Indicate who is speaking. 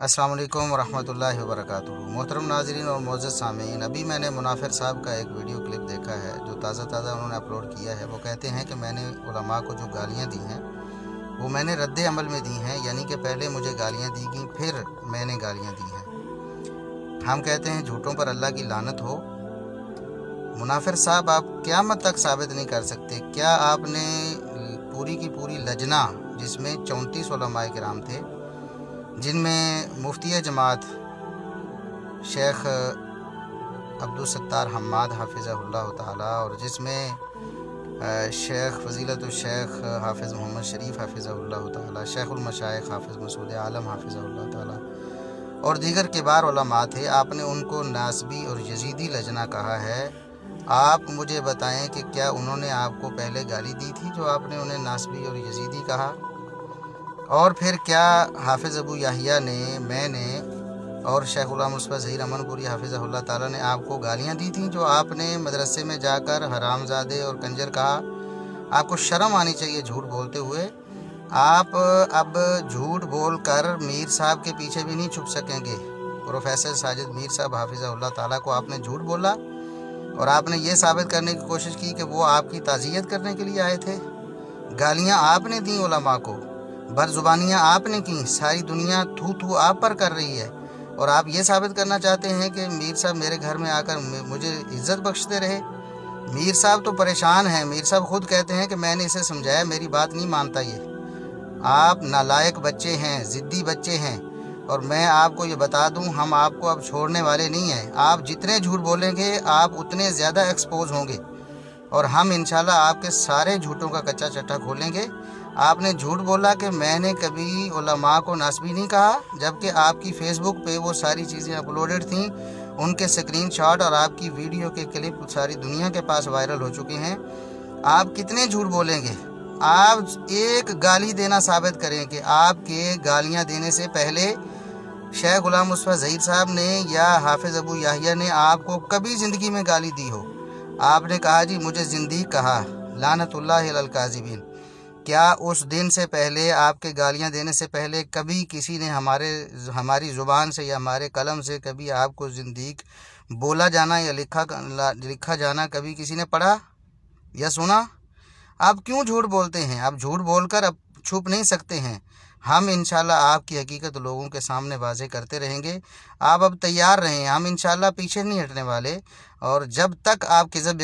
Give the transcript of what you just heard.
Speaker 1: अस्सलाम वालेकुम वरहमतुल्लाहि वबरकातुहू। मोहतरम नाज़रीन और मोअज़्ज़ज़ सामीन, अभी मैंने मुनाफिर साहब का एक वीडियो क्लिप देखा है जो ताज़ा उन्होंने अपलोड किया है। वो कहते हैं कि मैंने उलमा को जो गालियाँ दी हैं वो मैंने रद्द अमल में दी हैं, यानी कि पहले मुझे गालियाँ दी गई फिर मैंने गालियाँ दी हैं। हम कहते हैं झूठों पर अल्लाह की लानत हो। मुनाफिर साहब, आप क़यामत तक साबित नहीं कर सकते। क्या आपने पूरी की पूरी लजना जिसमें 34 उलमाए किराम थे, जिनमें मुफ्ती जमात शेख अब्दुल सत्तार हम्माद हाफिज़हुल्लाह ताला और जिसमें शेख फजीलतुल शेख हाफिज़ मोहम्मद शरीफ हाफिज़हुल्लाह ताला, शेखुल मशाइख हाफिज़ मसूद आलम हाफिज़हुल्लाह ताला और दीगर किबार उलमा थे, आपने उनको नासबी और यजीदी लजना कहा है। आप मुझे बताएं कि क्या उन्होंने आपको पहले गाली दी थी जो आपने उन्हें नासबी और यजीदी कहा, और फिर क्या हाफिज़ अबू याहिया ने, मैंने और शेख गुलाम मुस्तफ़ा ज़हीर अमनपुरी हाफिज़हुल्लाह ताला ने आपको गालियां दी थी जो आपने मदरसे में जाकर हरामजादे और कंजर कहा? आपको शर्म आनी चाहिए झूठ बोलते हुए। आप अब झूठ बोलकर मीर साहब के पीछे भी नहीं छुप सकेंगे। प्रोफेसर साजिद मीर साहब हाफिज़हुल्लाह ताला को आपने झूठ बोला और आपने ये साबित करने की कोशिश की कि वो आपकी ताज़ियत करने के लिए आए थे। गालियाँ आपने दी उलमा को, बरजुबानियाँ आपने की, सारी दुनिया थू आप पर कर रही है और आप ये साबित करना चाहते हैं कि मीर साहब मेरे घर में आकर मुझे इज़्ज़त बख्शते रहे। मीर साहब तो परेशान हैं। मीर साहब खुद कहते हैं कि मैंने इसे समझाया, मेरी बात नहीं मानता ये। आप नालायक बच्चे हैं, ज़िद्दी बच्चे हैं और मैं आपको ये बता दूं, हम आपको अब छोड़ने वाले नहीं हैं। आप जितने झूठ बोलेंगे आप उतने ज़्यादा एक्सपोज होंगे और हम इंशाल्लाह आपके सारे झूठों का कच्चा चट्टा खोलेंगे। आपने झूठ बोला कि मैंने कभी उलमा को नासबी नहीं कहा, जबकि आपकी फेसबुक पे वो सारी चीज़ें अपलोडेड थीं, उनके स्क्रीनशॉट और आपकी वीडियो के क्लिप सारी दुनिया के पास वायरल हो चुके हैं। आप कितने झूठ बोलेंगे? आप एक गाली देना साबित करें कि आपके गालियां देने से पहले शेख गुलाम मुस्तफ़ा ज़हीर साहब ने या हाफिज़ अबू याहिया ने आपको कभी ज़िंदगी में गाली दी हो। आपने कहा जी मुझे ज़िंदीक़ कहा, लानतुल्लाहि अलल काज़िबीन। क्या उस दिन से पहले, आपके गालियां देने से पहले कभी किसी ने हमारी ज़ुबान से या हमारे कलम से कभी आपको ज़िंदीक़ बोला जाना या लिखा जाना कभी किसी ने पढ़ा या सुना? आप क्यों झूठ बोलते हैं? आप झूठ बोलकर अब छुप नहीं सकते हैं। हम इंशाल्लाह आपकी हकीकत लोगों के सामने वाज़ेह करते रहेंगे। आप अब तैयार रहें, हम इंशाल्लाह पीछे नहीं हटने वाले और जब तक आप किज़ब